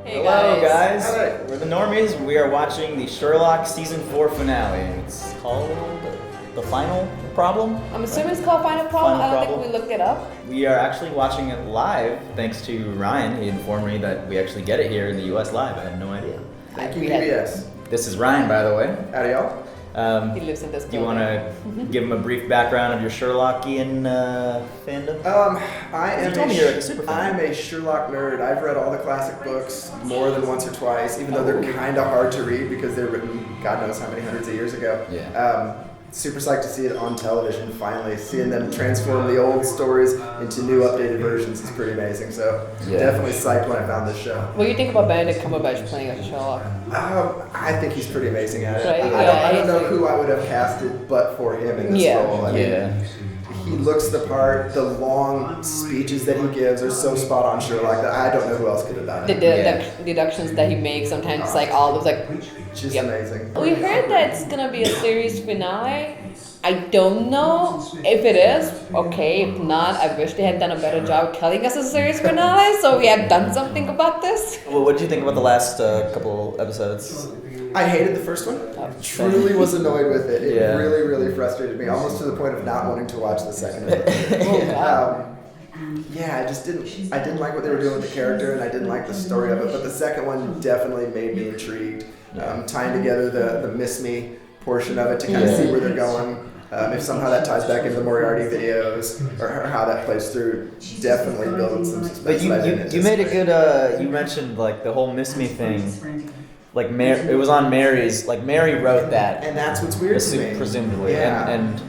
Hey Hello, guys. Hi. We're the Normies. We are watching the Sherlock Season 4 finale. It's called The Final Problem? I'm assuming it's called Final Problem. Final I don't Problem. think we looked it up. We are actually watching it live thanks to Ryan. He informed me that we actually get it here in the US live. I had no idea. Thank you, We had- PBS. This is Ryan, by the way. Howdy, y'all. He lives in this Do you building. want to give him a brief background of your Sherlockian fandom? You told me you're like a super fan. I'm a Sherlock nerd. I've read all the classic books more than once or twice, even though they're kind of hard to read because they're written God knows how many hundreds of years ago. Yeah. Super psyched to see it on television finally. Seeing them transform the old stories into new updated versions is pretty amazing. So Yeah. definitely psyched when I found this show. What do you think about Benedict Cumberbatch playing as Sherlock? I think he's pretty amazing at it. Right, I don't yeah, know who I would have casted but for him in this Yeah. role. I mean, Yeah. he looks the part. The long speeches that he gives are so spot on Sherlock that I don't know who else could have done The it. deductions that he makes sometimes, it's like all those like. Just Yep. amazing. We heard that it's gonna be a series finale. I don't know if it is. Okay, if not, I wish they had done a better job telling us a series finale, so we have done something about this. Well, what did you think about the last couple episodes? I hated the first one. Oh, Truly was annoyed with it. It Yeah. really, really frustrated me, almost to the point of not wanting to watch the second one. Oh, God. Yeah, I didn't like what they were doing with the character, and I didn't like the story of it. But the second one definitely made me intrigued. Tying together the Miss Me portion of it to kind of see where they're going. If somehow that ties back into the Moriarty videos or how that plays through, definitely building some suspense. But you that I didn't you made a anticipate. good, you mentioned like the whole Miss Me thing. Like it was on Mary's, like Mary wrote that. And that's what's weird to me. Presumably. Yeah. And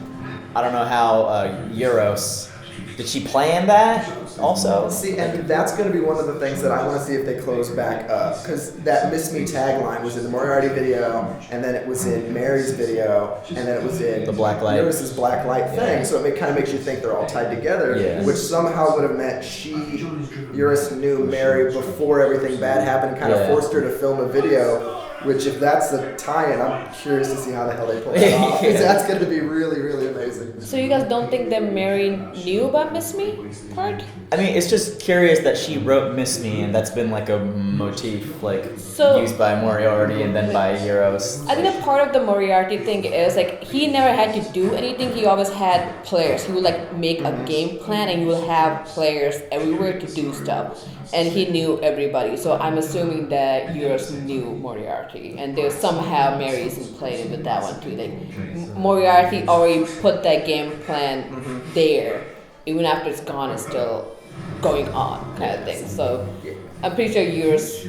I don't know how Eurus, did she plan that also? See, and that's going to be one of the things that I want to see if they close back up. Because that Miss Me tagline was in the Moriarty video, and then it was in Mary's video, and then it was in The Black Light. Eurus's Black Light thing. So it kind of makes you think they're all tied together, Yeah. which somehow would have meant Eurus knew Mary before everything bad happened, kind of Yeah. forced her to film a video. Which, if that's the tie-in, I'm curious to see how the hell they pull that off. Because that's going to be really, really amazing. So you guys don't think that Mary knew about Miss Me part? I mean, it's just curious that she wrote Miss Me, and that's been like a motif, like So- used by Moriarty and then by Eurus. I think a part of the Moriarty thing is like he never had to do anything. He always had players. He would like make a game plan and he would have players everywhere to do stuff. And he knew everybody. So I'm assuming that Eurus knew Moriarty. And there's somehow Mary's played with that one too. Like Moriarty already put that game plan there. Even after it's gone, it's still going on kind of thing. So I'm pretty sure Eurus.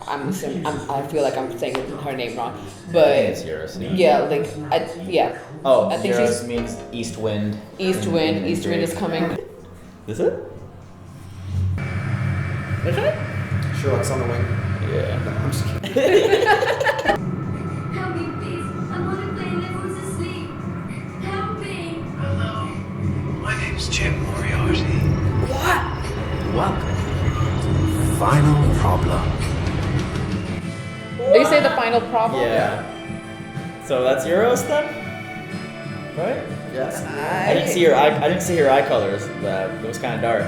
I'm assuming, I feel like I'm saying her name wrong, I but think it's Eurus. yeah, like yeah. Oh, I think Eurus she's means east wind. East Wind. East Wind is coming. Is it? Is it? Sherlock's on the wing. Yeah. No, I'm just kidding. Help me, please. I'm on a plane. Everyone's asleep. Help me. Hello, my name's Jim Moriarty. What? Welcome. Final problem. They say the final problem. Yeah. So that's Eurus then? Right? Yes. I didn't see her eye colors. It was kind of dark.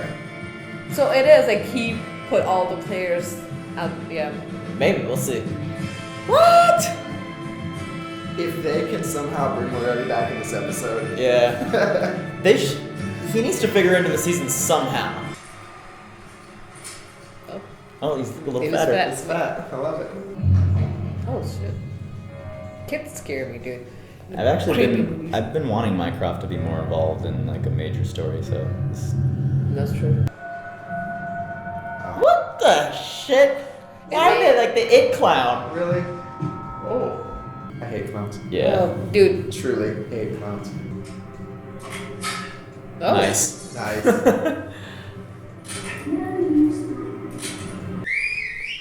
So it is like he put all the players out. Yeah. Maybe we'll see. What? If they can somehow bring Moriarty back in this episode, Yeah. He needs to figure into the season somehow. Oh. Oh, he's a little He was fatter. fat. it's that. I love it. Oh shit. Kids scare me, dude. I've been wanting Mycroft to be more involved in like a major story, so That's true. what the shit? Why did like the it clown? Really? Oh. I hate clowns. Yeah. Oh, dude. Truly hate clowns. Oh. Nice. Nice.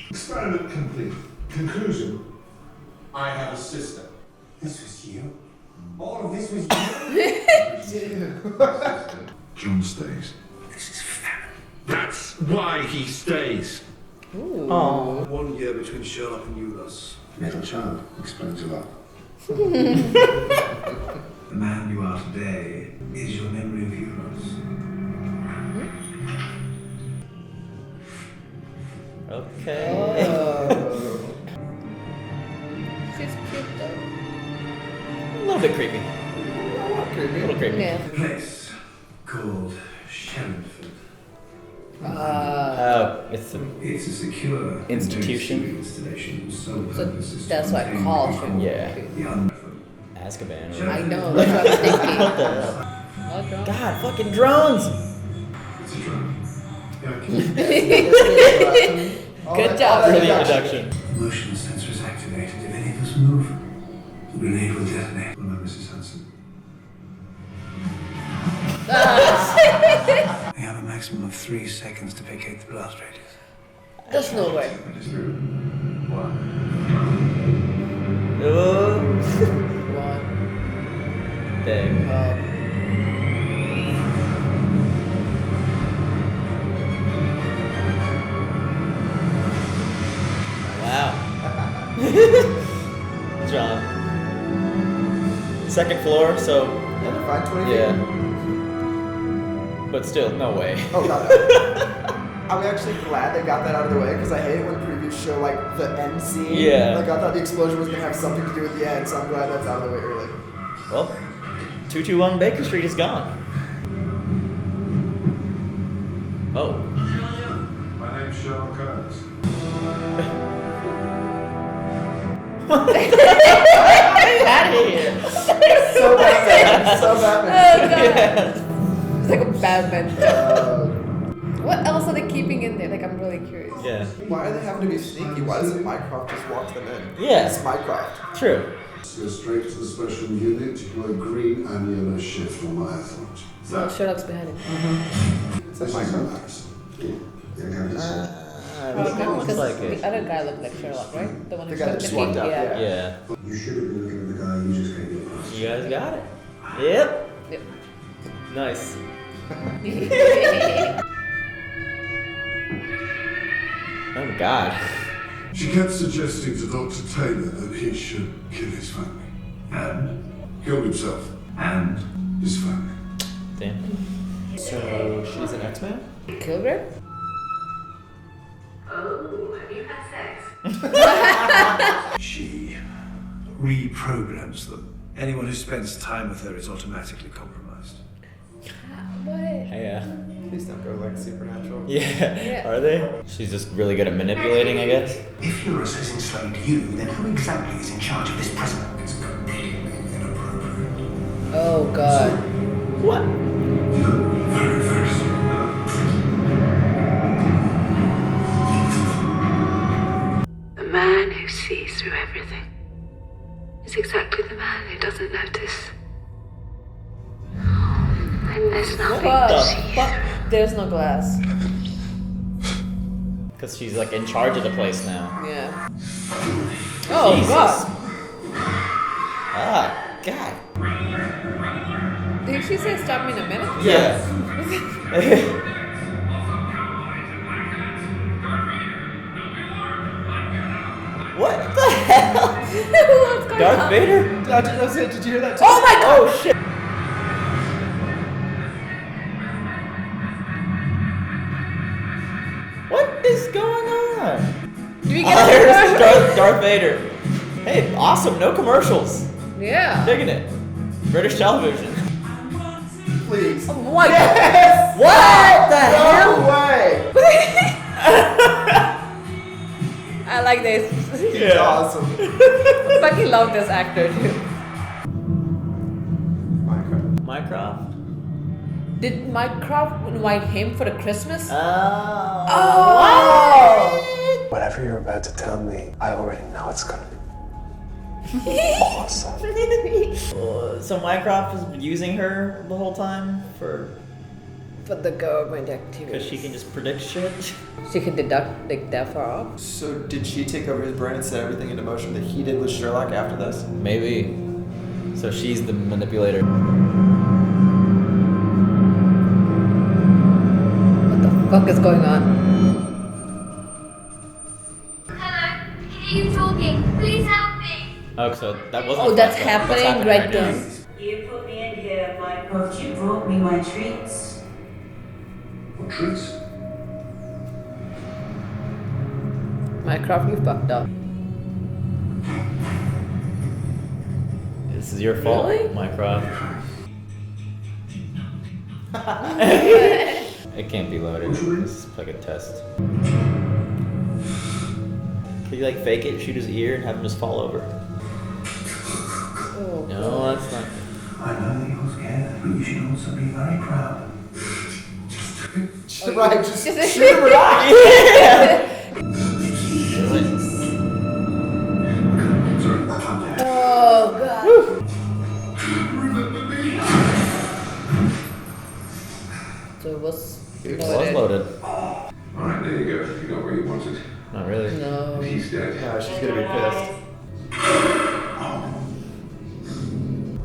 Experiment complete. Conclusion. I have a sister. This was you? All of this was you? John stays. This is family. That's why he stays. Oh. 1 year between Sherlock and Eurus. Middle child explains a lot. The man you are today is your memory of Eurus. Okay. Oh. She's cute though. A little bit creepy. A little creepy. Yeah. A place called Sherrinford. Oh, it's a It's a secure Institution. installation. Whose sole So purpose is to that's why contain call control should Yeah. of the unknown. Azkaban. I know, that's what I was thinking. What the hell? Oh, drunk. God, fucking drones! It's a drone. Yeah, Good job. Really introduction. Motion sensors activated. If any of us move, the grenade will detonate. Well, no, Mrs. Hudson. We have a maximum of 3 seconds to vacate the blast radius. There's no way. Oh. One. Dang. Wow. John. Second floor, so Yeah, they're fine, 20 feet. yeah. But still, no way. Oh, God. I'm actually glad they got that out of the way because I hate it when previews show like the end scene. Yeah. Like I thought the explosion was gonna have something to do with the end, so I'm glad that's out of the way early. Well, 221 Baker Street is gone. Oh. My name's Sherlock Holmes. Out of here. So Batman. So Batman. Oh god. It's like a Batman joke. What else are they keeping in there? Like, I'm really curious. Yeah. Why are they having to be sneaky? Why doesn't Mycroft just walk them in? Yeah. It's Mycroft. True. Go straight to the special unit. Deploy green and yellow shift on my authority. So Sherlock's behind him. It's like Mycroft. Looks like The it. other guy looked like Sherlock, right? The one who The guy that took the swapped key. out, Yeah. Yeah. You should have been looking at the guy you just came in past. You guys got it. Yep. Yep. Nice. Oh god. She kept suggesting to Dr. Taylor that he should kill his family. And? Kill himself. And? His family. Damn. So she's an X-Man? Kilgrave? Oh, have you had sex? She reprograms them. Anyone who spends time with her is automatically compromised. What? Yeah. Please don't go like supernatural. Yeah. Are they? She's just really good at manipulating, I guess. If Eurus has enslaved you, then who exactly is in charge of this prison? It's completely inappropriate. Oh god. What? Very, very soon. The man who sees through everything is exactly the man who doesn't notice. And there's nothing What to the see fuck? through. There's no glass. Because she's like in charge of the place now. Yeah. Oh Jesus. god. Ah, God. Did she say stop me in a minute? Yeah. What the hell? What's going Darth on? Vader? Did you hear that? Oh my god! Oh shit. What is going on? Do we Oh, get there's a Darth Vader. Hey, awesome, no commercials. Yeah. Digging it. British television. Please. Oh my Yes! What the No hell? way! I like this. He's awesome. I fucking love this actor too. Minecraft. Mycroft? Did Mycroft invite him for the Christmas? Oh. Whatever you're about to tell me, I already know it's gonna be awesome. So Mycroft is using her the whole time for For the government activity. because she can just predict shit. She can deduct like that far off. So did she take over his brain and set everything into motion that he did with Sherlock after this? Maybe. So she's the manipulator. What the fuck is going on? Hello, I can hear you talking. Please help me. Oh, so that wasn't. Oh, a that's flashback. happening right now. then. You put me in here, Mycroft. You brought me my treats. What tricks? Mycroft, you fucked up. This is your fault, Really? Mycroft. It can't be loaded. This is like a test. Can you like fake it, shoot his ear, and have him just fall over? Oh, No, that's not. I know that you're scared, but you should also be very proud. Right, just Just- shoot him or not. Oh god. So it was It was loaded. Alright, there you go. You got what you wanted. Not really. No. He's dead. No, she's gonna be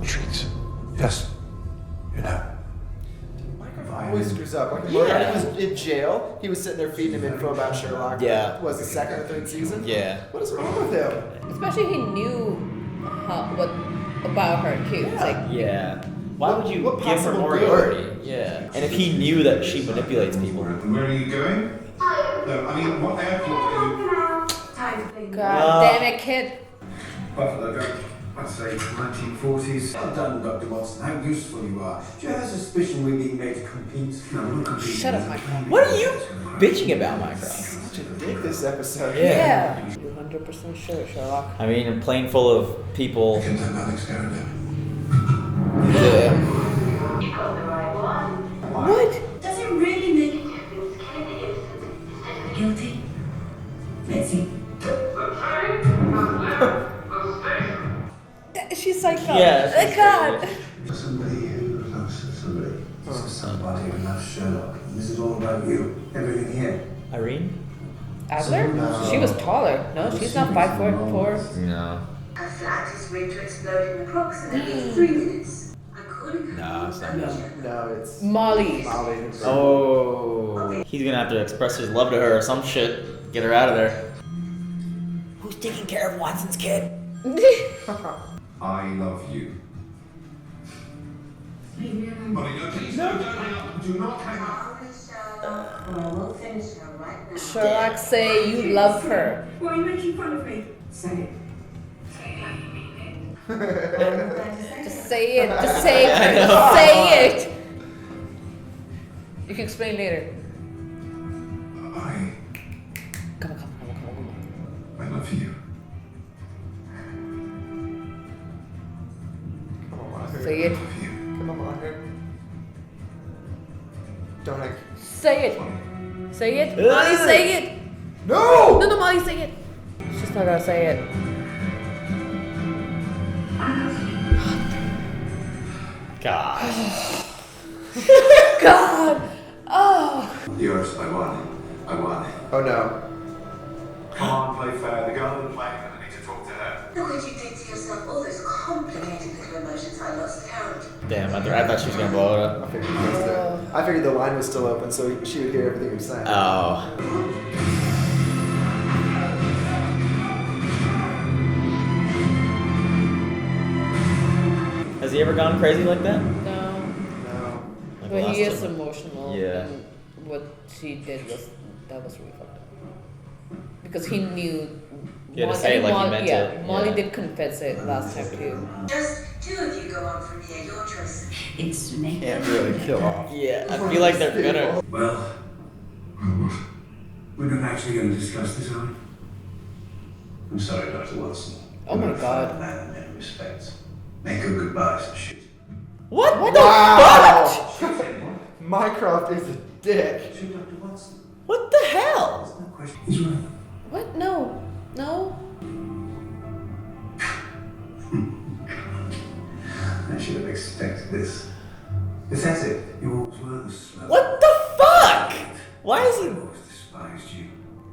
pissed. Treats. Yes. You know. Always screws up. Like Moriarty was in jail. He was sitting there feeding him info about Sherlock. Yeah. Was the second or third season? Yeah. What is wrong with him? Especially he knew what about her too. It's like Yeah. Why would you What give her possible Moriarty? Yeah. And if he knew that she manipulates people. And where are you going? No, I mean, what airport are you? Time to think. God damn it, kid. Buffalo, I'd say 1940s. Well done, Dr. Watson. How useful you are. Do you have a suspicion we're being made to compete? No, we're not competing. Shut up, Mycroft. What are you bitching about, Mycroft? Such a dick this episode. Yeah. You're 100% sure, Sherlock. I mean, a plane full of people. Get that Alex Garrett. Yeah. You got the right one. What? Does it really make a difference killing the innocent instead of the guilty? Let's see. She's like, Yeah, oh she's god. crazy. Somebody who loves somebody. This is somebody who loves Sherlock. This is all about you. Everything here. Irene? Adler? She was taller. No, she's not 5'4". No. A flat is ready to explode in approximately 3 minutes. According to No, it's not. No, it's Molly. Molly. Oh. He's gonna have to express his love to her or some shit. Get her out of there. Who's taking care of Watson's kid? I love you. Molly, no, please, no, don't hang up. Do not hang up. Sherlock, or I will finish her right now. Sherlock, say you love her. Why are you making fun of me? Say it. Say it like you mean it. I'm not going to say Just it. say it. Just say it. Just say it. You can explain later. Come on. I love you. Come on, Margaret. Say it. Come on, Margaret. Don't I? Say it. Say it. Molly, say it. No! No, Molly, say it. She's not gonna say it. God. God. Oh. Eurus, I won. Oh no. Come on, play fair. The girl on the plane, I need to talk to her. What could you think to yourself? All those complicated little emotions I lost count. Damn, I thought she was gonna blow it up. I figured, he missed it. I figured the line was still open, so she would hear everything he was saying. Oh. Has he ever gone crazy like that? No. No. Like But last he is time? emotional. Yeah. And what she did was really fucked up. Because he knew. He had to say it like he meant it. Molly Yeah. did confess it last time too. Just 2 of you go on from here. Your choice. It's me. Can't really kill off. Yeah, I feel like they're gonna. Well, we're not actually going to discuss this, are we? I'm sorry, Dr. Watson. Oh my You're a God. fine man in many respects. Make good goodbyes and shit. What? Wow! Mycroft is a dick. Shoot, Dr. Watson. What the hell? There's no question. He's right. What? No. I should have expected this. Pathetic. You always were the slow. What the fuck? Why is I he? always despised you.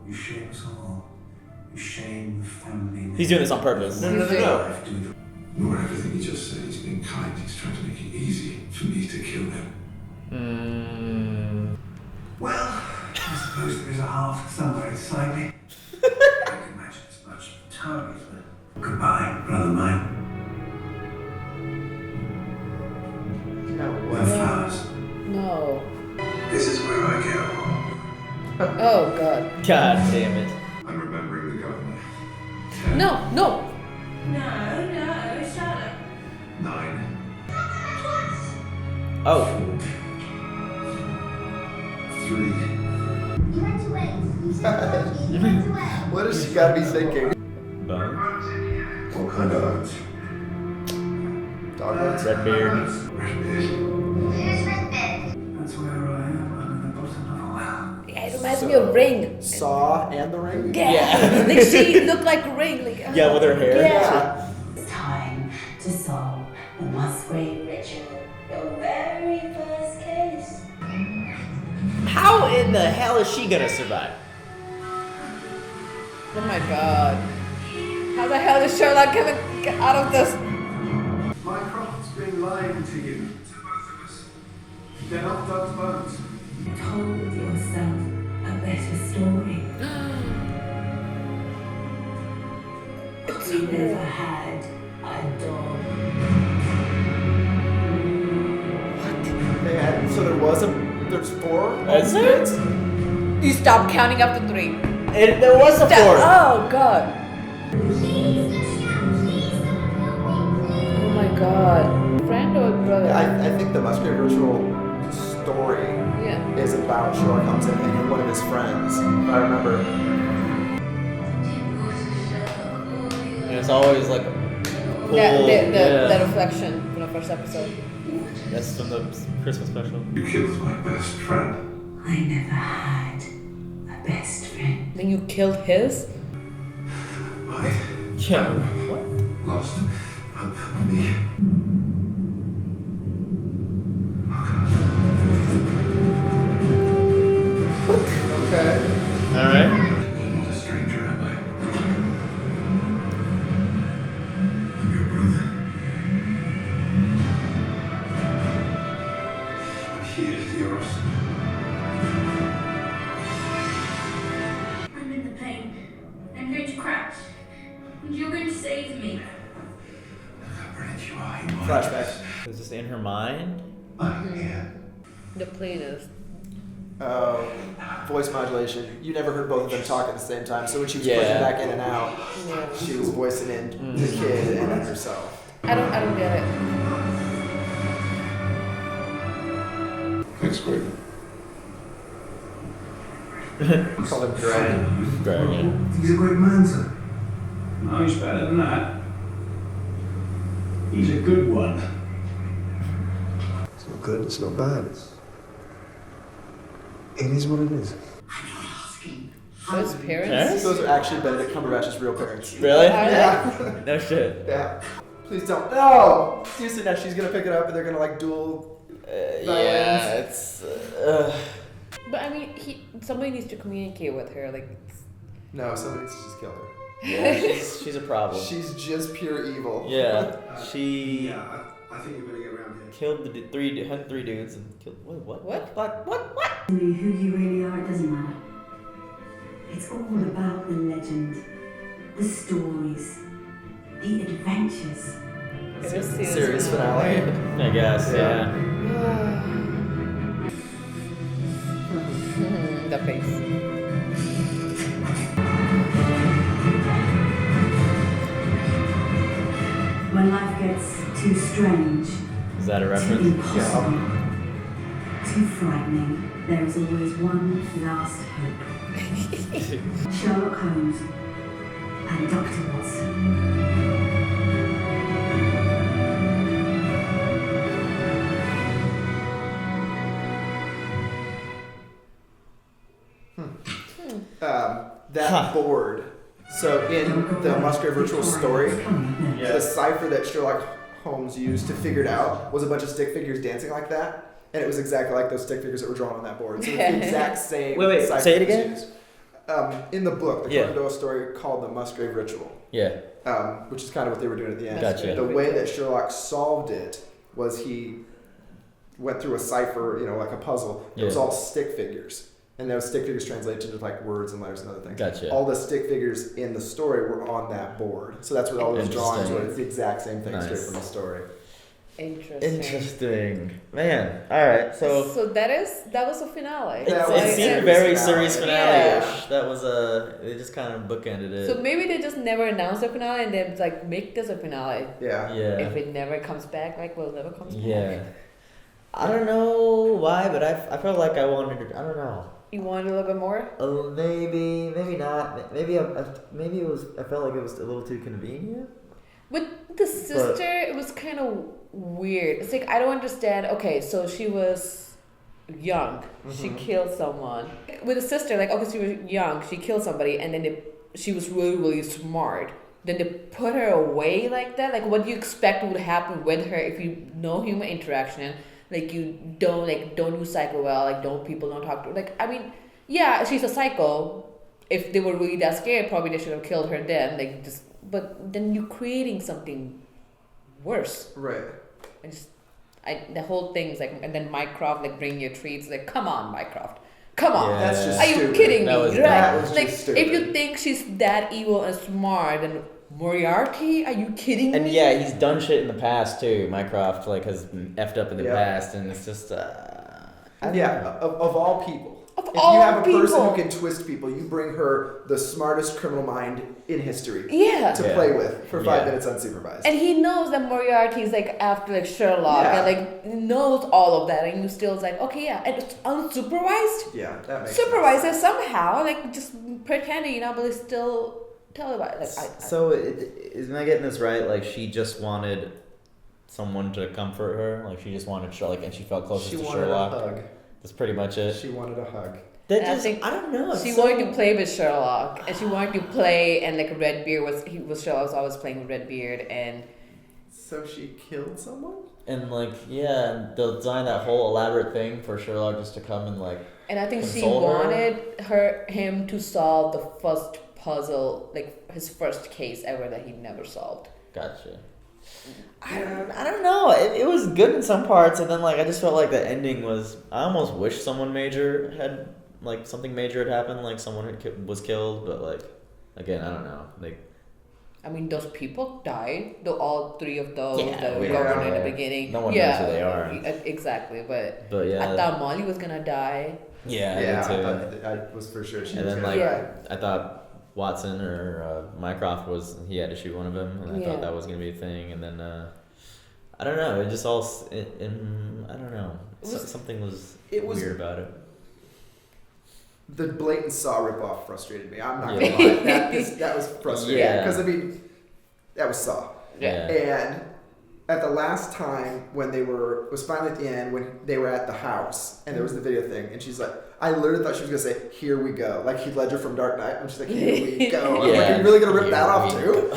You shame us all. You shame the family. He's doing this on purpose. No. Life to the Nor everything he just said. He's being kind. He's trying to make it easy for me to kill him. Well, I suppose there is a half somewhere inside me. I can imagine as much target, but goodbye, brother mine. No The way. flowers. No. This is where I go. Oh God. God damn it. I'm remembering No, no. No, Sherlock. 9. Oh. 3. You went away. You said you went away. What has she got to be thinking? Bones. What kind of bones? Dog bones? Red beard. Who's Redbeard? That's where I am, under the bottom of a well. Yeah, it reminds me of Ring. Saw and the Ring? Yeah. Like she looked like Ring. Like, Yeah, with her hair. Yeah. It's time to solve the Musgrave ritual. Your very first case. How in the hell is she gonna survive? Oh my god. How the hell is Sherlock gonna get out of this? Mycroft's been lying to you. To both of us. They're not Doug's bones. Told yourself a better story. You never had a dog. So there's 4? Is there? You stop counting up to 3. There was a 4. Oh god. Please don't shout. Please don't kill me. Please. Oh my god. Friend or brother? I think the Musgrave Ritual story Yeah. is about Sherlock Holmes and one of his friends, if I remember. And it's always like a pool. The reflection from the first episode. That's from the Christmas special. You killed my best friend. I never had a best friend. Then you killed his? I Yeah. What? lost me. Okay. Alright. I'm not a stranger, am I? I'm your brother. I'm here, Eurus. I'm in the plane. I'm going to crash. And you're going to save me. How brilliant you are, you are. Flashback. Is this in her mind? I'm here. The plane is. Voice modulation. You never heard both of them talk at the same time, so when she was Yeah. pushing back in and out, Yeah. she was voicing in the kid and then herself. I don't get it. Thanks, Greg. Call him Greg. Dragon. He's a great man, sir. No, he's better than that. He's a good one. It's not good, it's not bad. It is what it is. Those parents? Parents? Those are actually Benedict Cumberbatch's real parents. Really? Are they? Yeah. No shit. Yeah. Please don't. No! Seriously, now she's gonna pick it up and they're gonna like duel. Yeah, it's. But I mean, somebody needs to communicate with her. Like, No, somebody needs to just kill her. Yeah, she's a problem. She's just pure evil. Yeah, she Yeah, I think you better get around here. killed the three dudes and killed. Wait, what? What? Who you really are, it doesn't matter. It's all about the legend, the stories, the adventures. It is Series finale. I guess. Yeah. The face. When life gets too strange, Is that a too reference? impossible, too frightening, there is always one last hope. Sherlock Holmes and Dr. Watson. That board. So in the Musgrave Ritual story, the cipher that Sherlock Holmes used to figure it out was a bunch of stick figures dancing like that, and it was exactly like those stick figures that were drawn on that board. So it's the exact same. Wait, cipher say it that was again? used. In the book, the Yeah. Conan Doyle story called the Musgrave Ritual, Yeah. which is kind of what they were doing at the end. Gotcha. The way that Sherlock solved it was he went through a cipher, like a puzzle. It was Yeah. all stick figures. And those stick figures translate into like words and letters and other things. Gotcha. All the stick figures in the story were on that board. So that's what all those drawings were. It's the exact same thing straight Nice. from the story. Interesting. Man. All right. So that was a finale. That It was seemed a very finale. series finale-ish. That was they just kind of bookended it. So maybe they just never announced a finale and then like make this a finale. Yeah. If it never comes back, like well, it never comes back. Yeah. I don't know why, but I felt like I wanted to. I don't know. You wanted a little bit more? Maybe not. Maybe it was. I felt like it was a little too convenient. With the sister, it was kind of weird. It's like I don't understand. Okay, so she was young. She killed someone. With the sister, like okay, she was young. She killed somebody, and then she was really really smart. Then they put her away like that. Like what do you expect would happen with her if you know human interaction? Like you don't do psycho well. Like people don't talk to her. Like I mean, yeah, she's a psycho. If they were really that scared, probably they should have killed her then. Like just. But then you're creating something worse. Right. The whole thing's like, and then Mycroft like bring your treats. Like, come on, Mycroft, come on. Yeah. That's just Are you stupid. kidding me? that was Right? Like, just stupid. if you think she's that evil and smart, then Moriarty, are you kidding And me? yeah, he's done shit in the past too. Mycroft like has effed up in the Yep. past, and it's just. Yeah, of all people. Of If all you have a person people. who can twist people, you bring her the smartest criminal mind in history Yeah. to Yeah. play with for 5 Yeah. minutes unsupervised. And he knows that Moriarty is like after like Sherlock Yeah. and like knows all of that, and you still is like, okay, yeah, and it's unsupervised. Yeah, that makes Supervise sense. it somehow, like just pretending, but it's still tell about it. Like, So isn't I getting this right? Like she just wanted someone to comfort her. Like she just wanted Sherlock, and she felt closest She to wanted Sherlock. a hug. That's pretty much it. She wanted a hug. That And I just, think I don't know. she it's so- wanted to play with Sherlock, and she wanted to play, and like Redbeard Sherlock was always playing with Redbeard, and So she killed someone? And like, yeah, they'll design that whole elaborate thing for Sherlock just to come and like. and I think she Console her? wanted him to solve the first puzzle, like his first case ever that he never solved. Gotcha. I don't know. It was good in some parts, and then like I just felt like the ending was. I almost wish someone major had like something major had happened, like someone was killed, but like again, I don't know. Like, I mean, those people died. All three of those Yeah, that we were are. going in the beginning. No one yeah, knows who they are. Exactly, but yeah. I thought Molly was gonna die. Yeah, Yeah, I did too. I was for sure she And was then gonna like die. I thought Watson or Mycroft he had to shoot one of them, and I Yeah. thought that was gonna be a thing, and then I don't know. It just all I don't know. Something was weird about it. The blatant Saw ripoff frustrated me. I'm not Yeah. gonna lie. That was frustrating. Yeah. Because I mean, that was Saw. Yeah. And at the last time when it was finally at the end when they were at the house and there was the video thing, and she's like, I literally thought she was gonna say, "Here we go," like Heath Ledger from Dark Knight, and she's like, "Here we go." I'm like, are you really gonna rip that off too?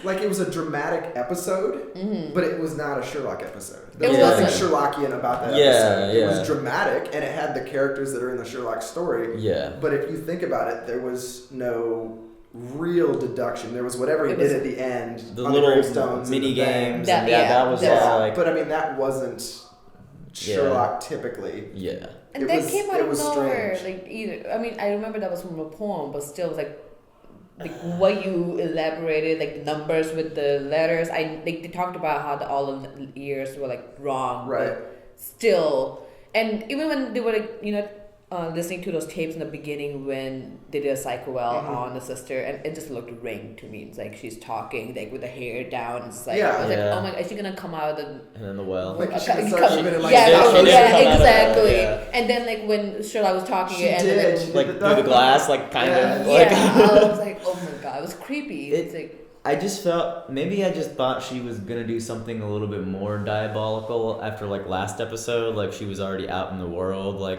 But it was a dramatic episode, but it was not a Sherlock episode. There was It nothing wasn't. Sherlockian about that Yeah, episode. It yeah. was dramatic, and it had the characters that are in the Sherlock story. Yeah. But if you think about it, there was no real deduction. There was whatever he It was- did at the end, The on little gravestones and mini the thing. games. That- and yeah, yeah, that was that- all like. But I mean, that wasn't Sherlock typically. Yeah. And It that was- came out it of was nowhere, strange. like either. I mean, I remember that was from a poem, but still, like what you elaborated, like the numbers with the letters. They talked about how all the years were like wrong, Right. But still, and even when they were like listening to those tapes in the beginning when they did a psycho on the sister, and it just looked ringed to me. It's like she's talking like with the hair down. It's like I was like, Yeah. oh my god, is she gonna come out of the And then the well. Like, she Okay, could you start come- moving in, like, yeah, She did come out of exactly. that, yeah. And then like when Sherlock was talking, She and did. then She Like did through the glass, like kind of. Like, I was like, oh my god, it was creepy. It's like I just felt maybe I just thought she was gonna do something a little bit more diabolical after like last episode. Like she was already out in the world. Like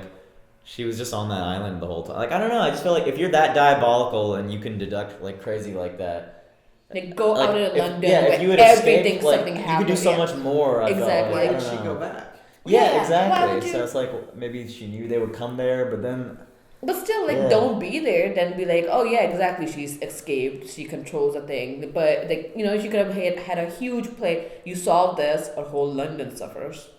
she was just on that island the whole time. Like I don't know. I just feel like if you're that diabolical and you can deduct like crazy like that. Like go Like, out of if- London yeah, where if you had everything escaped, like, something you happened. could do so yeah. much more. I felt Exactly. like, I Why don't did she know. go back? Yeah, Yeah, why exactly. would you- So it's like maybe she knew they would come there, but then But still, like, Yeah. don't be there. Then be like, oh yeah, exactly. She's escaped. She controls a thing. But like, she could have had a huge play. You solve this, or whole London suffers,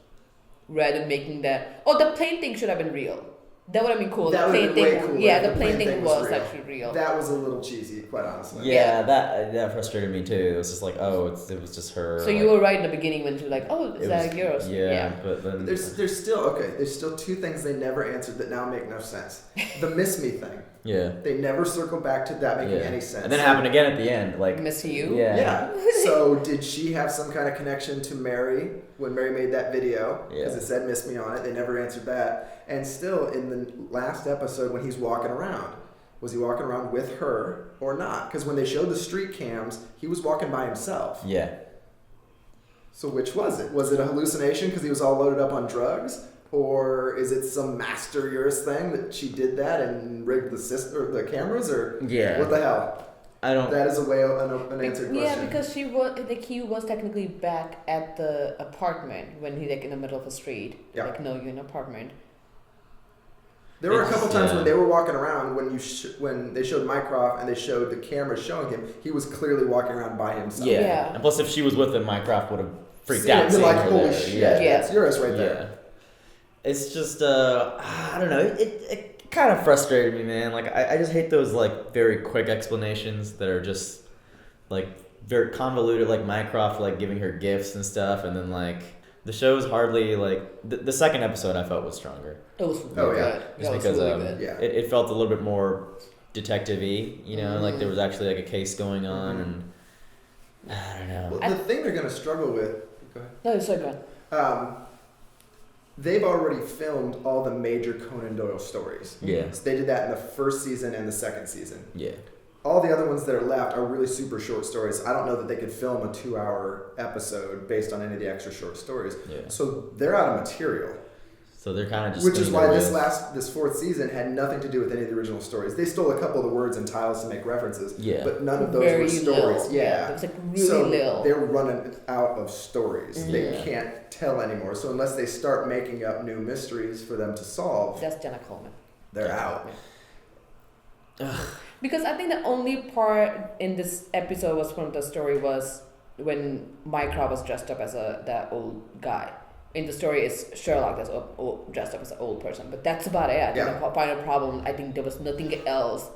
rather than making that. Oh, the plane thing should have been real. That would have been cool. That The would plane have been way thing, cooler yeah, if the the plane plane thing thing was was real. actually real. That was a little cheesy, quite honestly. Yeah. that frustrated me too. It was just like, oh, it was just her. So you were right in the beginning when you were like, oh, is that Eurus? Yeah, but then There's still two things they never answered that now make no sense. The miss me thing. yeah. They never circled back to that making any sense. And then it happened again at the end, like Miss you? Yeah. Yeah. So did she have some kind of connection to Mary when Mary made that video? Because Yeah. it said "miss me" on it. They never answered that. And still, in the last episode, when he's walking around, was he walking around with her or not? Because when they showed the street cams, he was walking by himself. Yeah. So which was it? Was it a hallucination because he was all loaded up on drugs? Or is it some master Eurus thing that she did that and rigged the cameras? Or Yeah. what the hell? I don't. That is an unanswered question. Yeah, because he was technically back at the apartment when he in the middle of the street. Yeah. No, you're in an apartment. There were a couple times Yeah. when they were walking around when they showed Mycroft and they showed the camera showing him, he was clearly walking around by himself. Yeah. Yeah. And plus, if she was with him, Mycroft would have freaked Seen it out. and been seeing like, her holy there. shit, Yeah. that's Eurus right Yeah. there. It's just I don't know. It kind of frustrated me, man. Like I just hate those like very quick explanations that are just like very convoluted, like Mycroft like giving her gifts and stuff, and then like the show's hardly like the second episode I felt was stronger. It was Oh, really yeah. good. Just That was because really good. Yeah. it felt a little bit more detective-y, you know, like there was actually like a case going on, and I don't know. Well, the thing they're going to struggle with. Go ahead. No, it's so good. They've already filmed all the major Conan Doyle stories. Yeah. So they did that in the first season and the second season. Yeah. All the other ones that are left are really super short stories. I don't know that they could film a 2-hour episode based on any of the extra short stories. Yeah. So they're out of material. So they're kind of just. Which is spinning why their this fourth season had nothing to do with any of the original stories. They stole a couple of the words and titles to make references. Yeah. But none of those Very were stories. little. Yeah. It was like really so little. they're running out of stories. They Yeah. can't tell anymore. So unless they start making up new mysteries for them to solve, That's Jenna Coleman. they're out. Because I think the only part in this episode was from the story was when Mycroft was dressed up as that old guy. In the story, it's Sherlock that's dressed up as an old person, but that's about it. I think Yeah. the final problem. I think there was nothing else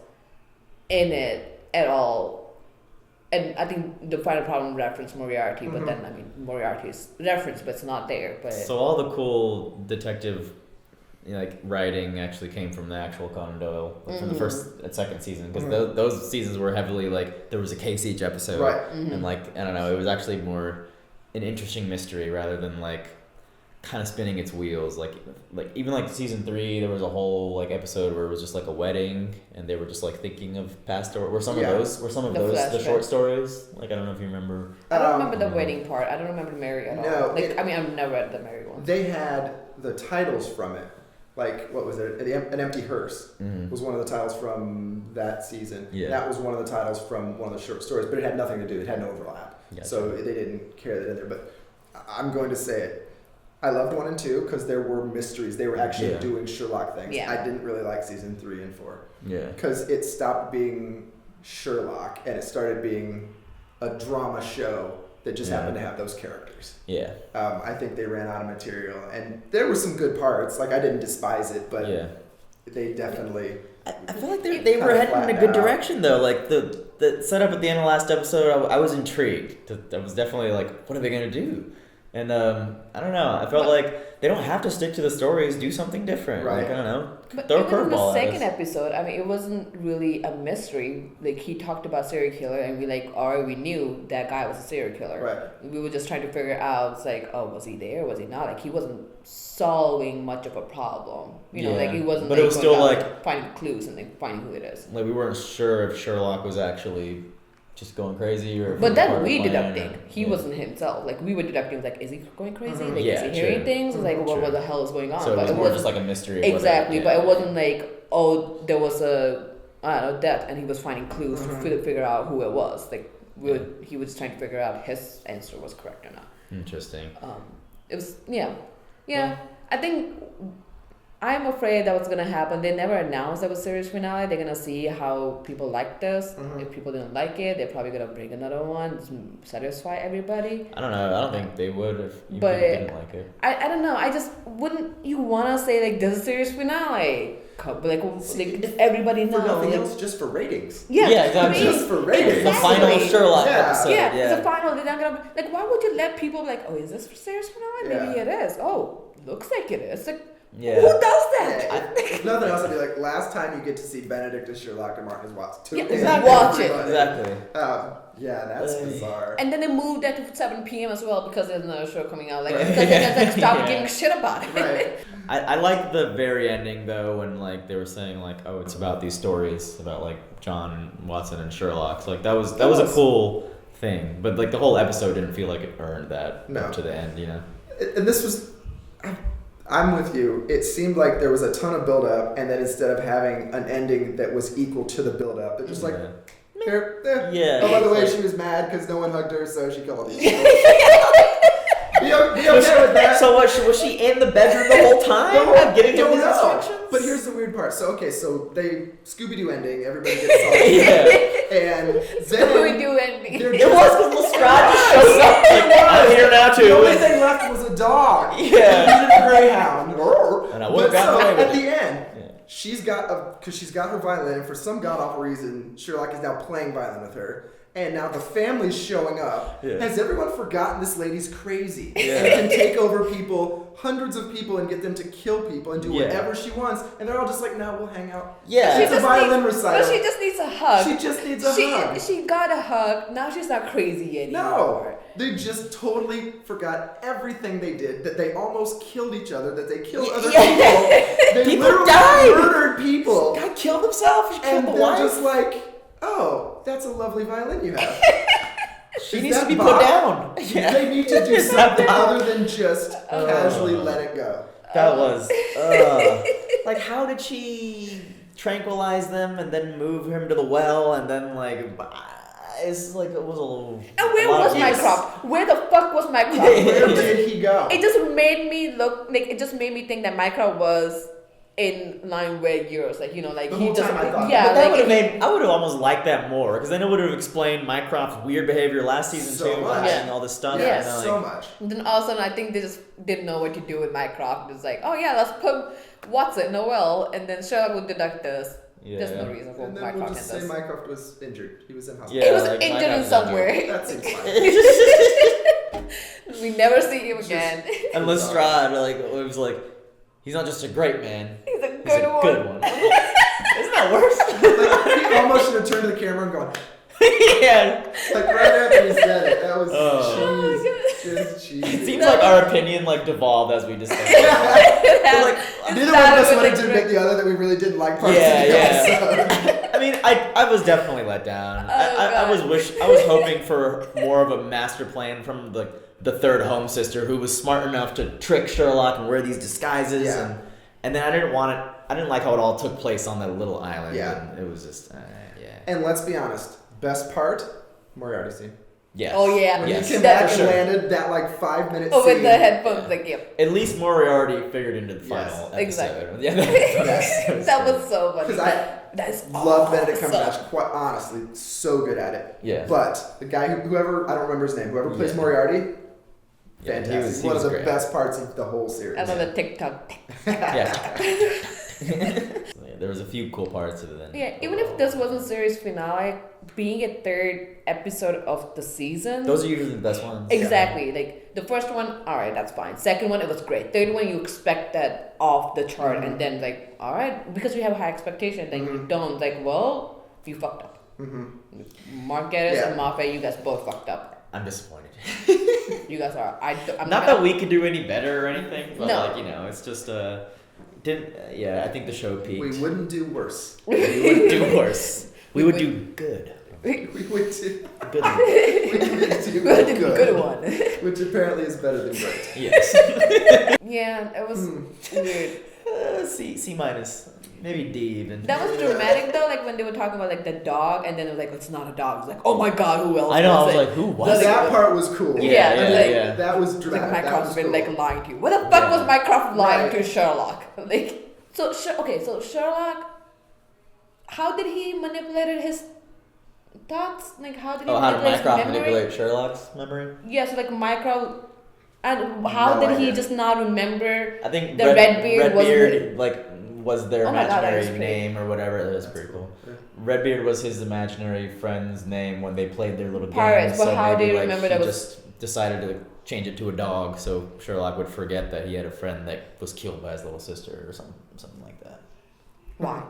in it at all, and I think the final problem referenced Moriarty, but then I mean Moriarty is referenced, but it's not there. But So all the cool detective, you know, like writing actually came from the actual Conan Doyle, like from the first and second season, because those seasons were heavily like there was a case each episode, Right. and like I don't know, it was actually more an interesting mystery rather than like kind of spinning its wheels. Like even like season 3, there was a whole like episode where it was just like a wedding, and they were just like thinking of past stories. Were some The of those the short flashback. stories? Like I don't know if you remember. I don't remember the wedding part. I don't remember the Mary at all. No, I mean, I've never read the Mary one. They had the titles from it. Like, what was it? An Empty Hearse was one of the titles from that season. Yeah. That was one of the titles from one of the short stories, but it had nothing to do. It had no overlap. Gotcha. So they didn't carry that in there. But I'm going to say it. I loved 1 and 2 because there were mysteries. They were actually doing Sherlock things. Yeah. I didn't really like season 3 and 4 Yeah. because it stopped being Sherlock and it started being a drama show that just happened to have those characters. Yeah. I think they ran out of material, and there were some good parts. Like, I didn't despise it, but they definitely. I feel like they were heading in a good direction though. Like the setup at the end of the last episode, I was intrigued. I was definitely like, what are they gonna do? And I don't know. I felt like they don't have to stick to the stories. Do something different. Right. Like I don't know. But Throw a even in the curveball at second us. episode, I mean, it wasn't really a mystery. Like, he talked about serial killer, and we already knew that guy was a serial killer. Right. We were just trying to figure out, it's like, oh, was he there? Was he not? Like, he wasn't solving much of a problem. You know, like, he wasn't. But it was going still out, like finding clues and like finding who it is. Like we weren't sure if Sherlock was actually just going crazy or. If But it was part then of we the plan, deducting. or- He wasn't himself. Like, we were deducting, like, is he going crazy? Like, Yeah, is he hearing true. things? Like, what True. the hell is going on? So it but was it more wasn't just like a mystery. Of exactly. whether, But it wasn't like, oh, there was a, I don't know, death, and he was finding clues to figure out who it was. Like, he was trying to figure out his answer was correct or not. Interesting. It was, yeah. I think I'm afraid that what's gonna happen. They never announced that was series finale. They're gonna see how people like this. If people didn't like it, they're probably gonna bring another one to satisfy everybody. I don't know. I don't think they would if you But didn't like it. I don't know. I just wouldn't. You wanna say like this is series finale? Like everybody For nothing knows. else, just for ratings. Yeah, exactly. Just for ratings. The final Sherlock episode. Yeah, Yeah. it's a final. They're not gonna like. Why would you let people be like, oh, is this for series finale? Maybe it is. Oh, looks like it is. Like, Yeah. who does that? If nothing else, I'd be like, last time you get to see Benedict as Sherlock and Martin as Watson. Yeah, exactly. Watch it. Exactly. Yeah, that's bizarre. And then they moved that to 7 p.m. as well because there's another show coming out. Like, because they just like stop giving shit about it. Right. I like the very ending though when like they were saying like, oh, it's about these stories about like John and Watson and Sherlock. So like that was a cool thing, but like the whole episode didn't feel like it earned that up to the end, you know. And this was, I'm with you. It seemed like there was a ton of build up, and then instead of having an ending that was equal to the build up, they're just like, here, yeah. Oh, by the way, she was mad because no one hugged her, so she killed all these people. Be okay with that. So what? Was she in the bedroom the whole time? Getting him these instructions? But here's the weird part. So they Scooby-Doo ending. Everybody gets salty. And then Scooby-Doo ending. It was because Lestrade just shows up. Like, I'm here now too. The only thing left was a dog. Yeah. And a greyhound. And I would have gotten away with at it. the end, she's got her violin, and for some god awful reason, Sherlock is now playing violin with her. And now the family's showing up. Yeah. Has everyone forgotten this lady's crazy? Yeah. And can take over people, hundreds of people, and get them to kill people and do whatever she wants. And they're all just like, no, we'll hang out. Yeah. It's a violin recital. But she just needs a hug. She just needs a hug. She got a hug. Now she's not crazy anymore. No. They just totally forgot everything they did, that they almost killed each other, that they killed other people. They People literally died. murdered people. Guy killed himself. She And killed the they're wife. just like, oh, that's a lovely violin you have. She needs to be put down. Yeah. They need to do Is that something Bob? other than just casually let it go. That was like, how did she tranquilize them and then move him to the well and then like it's like it was a little. And where was Mycroft? Where the fuck was Mycroft? Where did he go? It just made me look like it just made me think that Mycroft was in line with Eurus, like, you know, like The he whole just time I thought. yeah, But that like would have made. I would have almost liked that more because then it would have explained Mycroft's weird behavior last season So too, much. and all this stuff. Yeah, and then, like, so much. then all of a sudden I think they just didn't know what to do with Mycroft. It's like, oh yeah, let's put Watson in a well, and then Sherlock would deduct this. There's no reason for And then Mycroft we'll just in say this. Mycroft was injured. He was in hospital. Yeah, He was like, injured in Mycroft's somewhere. That seems fine. We never see him again. And Lestrade, like, it was like, he's not just a great man. He's a He's good a one. good one. Isn't that worse? Like, he almost should have turned to the camera and gone, Yeah. like right after he said it. That was Oh. just cheesy. It seems like our opinion like devolved as we discussed. Like, neither one of us wanted to Started with admit the other that we really didn't like parts Yeah, of the yeah. episode. I mean, I was definitely let down. I was hoping for more of a master plan from the third home sister who was smart enough to trick Sherlock and wear these disguises Yeah. and then I didn't like how it all took place on that little island. Yeah. And it was just yeah. And let's be honest, best part, Moriarty scene. Yes. Oh yeah. When Yes. he came That- back and Sure. landed that like 5-minute Oh, scene. with the headphones, like yep. At least Moriarty figured into the Yes, final episode. exactly. Yeah, That was so funny. Because I That's love Benedict awesome. Cumberbatch, quite honestly, so good at it. Yeah. But the guy whoever, I don't remember his name, whoever plays Yeah. Moriarty, Yeah, fantastic. he was One of the great. best parts of the whole series. Another TikTok. Yeah. There was a few cool parts of it then. Yeah, even if this wasn't series finale, being a third episode of the season. Those are usually the best ones. Exactly. Like the first one, alright, that's fine. Second one, it was great. Third one, you expect that off the chart, and then like, alright, because we have a high expectation, then you don't. Like, well, you fucked up. Mark Geddes and Moffat, you guys both fucked up. I'm disappointed. You guys are. I'm Not that we could do any better or anything, but No. like, you know, it's just I think the show peaked. We wouldn't do worse. We would do worse. We would do good. We would do Good. good. one. Which apparently is better than great. Yes. Yeah, it was weird. C minus. Maybe D even. That was dramatic though, like when they were talking about like the dog, and then it was like, it's not a dog. It was like, oh my god, who else? I know, I was was it? like, who was Like, it? That part was cool. Yeah, like- yeah. That was Like dramatic. That Mycroft's was been cool. like lying to you. What the fuck Yeah. was Mycroft lying Right. to Sherlock? Like, So Sherlock, how did he manipulate his thoughts? Like how did he How did manipulate his Mycroft memory? manipulate Sherlock's memory? Yeah, so like Mycroft, and how No did he idea. just not remember? I think The Redbeard wasn't Redbeard was their Oh my God, that imaginary is pretty- name or whatever. That was pretty cool. Redbeard was his imaginary friend's name when they played their little Pirates, game. but So how maybe do you like remember he that was- just decided to change it to a dog so Sherlock would forget that he had a friend that was killed by his little sister or something like that. Why?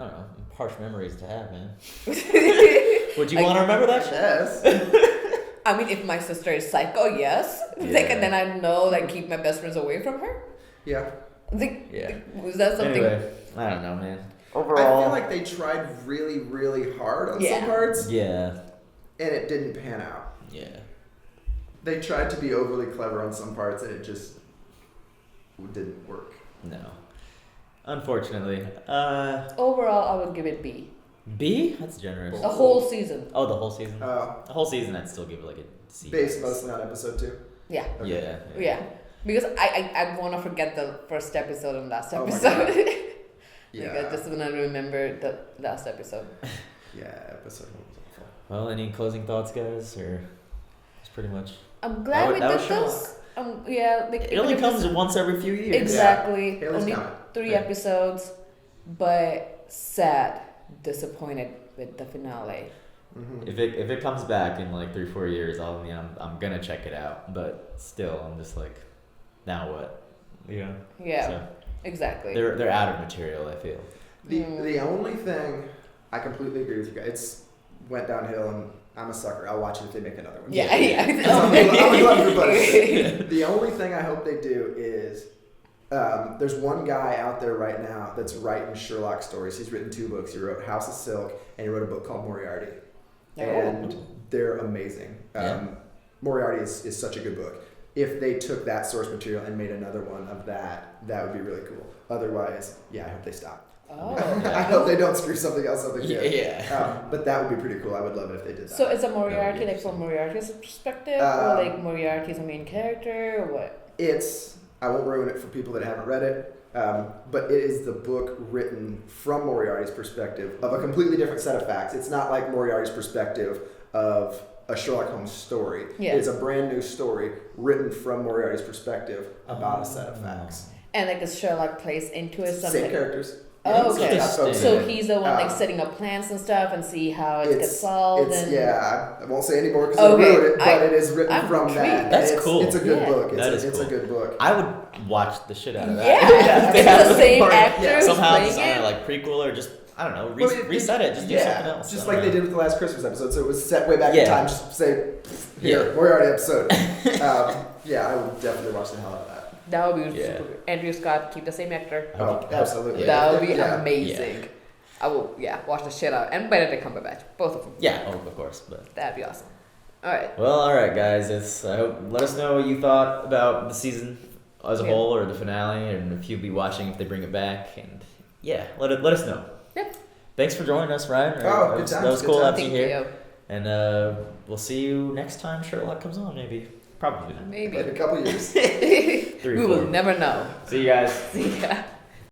I don't know. Harsh memories to have, man. Would Would you want to remember that shit? Yes. I mean, if my sister is psycho, yes. Like, Yeah. and then I know, like, keep my best friends away from her. Yeah. Like, Yeah. was that something? Anyway, I don't know, man. I Overall, feel like they tried really, really hard on Yeah. some parts, yeah, and it didn't pan out. yeah. They tried to be overly clever on some parts, and it just didn't work. No. Unfortunately. Overall, I would give it B. B? That's generous. The whole season. Oh, the whole season? Uh, The whole season, I'd still give it like a C. based mostly on episode 2. Yeah. Okay. Yeah. Yeah. Because I want to forget the first episode and last Oh my episode. God. Like, Yeah. I just want to remember the last episode. Yeah, episode 1 was awful. Well, any closing thoughts, guys? Or it's pretty much. I'm glad we That did was this. Yeah, like It only even if comes it's- once every few years. Exactly. Yeah, Haley's Only coming. 3 Yeah. episodes, but sad, disappointed with the finale. Mm-hmm. If it comes back in like 3-4 years, I'm gonna check it out. But still, I'm just like, now what? You know. Yeah, So exactly. they're out of material. I feel. The only thing I completely agree with you guys. It's went downhill, and I'm a sucker. I'll watch it if they make another one. Yeah, yeah. I'm a glutton for punishment. The only thing I hope they do is there's one guy out there right now that's writing Sherlock stories. He's written 2 books. He wrote House of Silk, and he wrote a book called Moriarty, and they're amazing. Yeah. Moriarty is such a good book. If they took that source material and made another one of that would be really cool. Otherwise, yeah, I hope they stop. Oh. I hope they don't screw something else up again. Yeah. But that would be pretty cool. I would love it if they did that. So is a Moriarty That would be like from Moriarty's perspective, Um, or like Moriarty's a main character, or what? I won't ruin it for people that haven't read it, but it is the book written from Moriarty's perspective of a completely different set of facts. It's not like Moriarty's perspective of a Sherlock Holmes story. Yeah. It's a brand new story written from Moriarty's perspective about a set of facts. And like is Sherlock plays into it something? Same characters. Oh, Yeah, okay. it's folks So in it. he's the one like Um, setting up plans and stuff and see how it gets solved. And Yeah, I won't say any more because Okay, I wrote it, but it is written I'm from that. intrigued. That's it's, cool. It's a good Yeah. book. That is It's a cool. good book. I would watch the shit out of that. Yeah, They it's have the same part- actor who's Somehow playing just I don't it. know, like prequel or just I don't know, Well, reset it, just do something else. Just I like don't they know. did with the last Christmas episode. So it was set way back Yeah. in time. Just say, here, Yeah. Moriarty episode. Yeah, I would definitely watch the hell out of that. That would be Yeah. super good. Andrew Scott, keep the same actor. Oh, absolutely. That would be Yeah. amazing. I will, watch the shit out. And Benedict Cumberbatch, both of them. Yeah, of course, but. That'd be awesome. All right. Well, all right, guys. I hope let us know what you thought about the season as a Yeah. whole or the finale, and if you'll be watching if they bring it back. And yeah, let us know. Yep. Thanks for joining us, Ryan. Oh, that good was, times, that was good cool times. having Thank you here. you. And we'll see you next time Sherlock comes on, maybe. Probably not. Maybe. In a couple years. 3 we or will 4. never know. See you guys. See ya.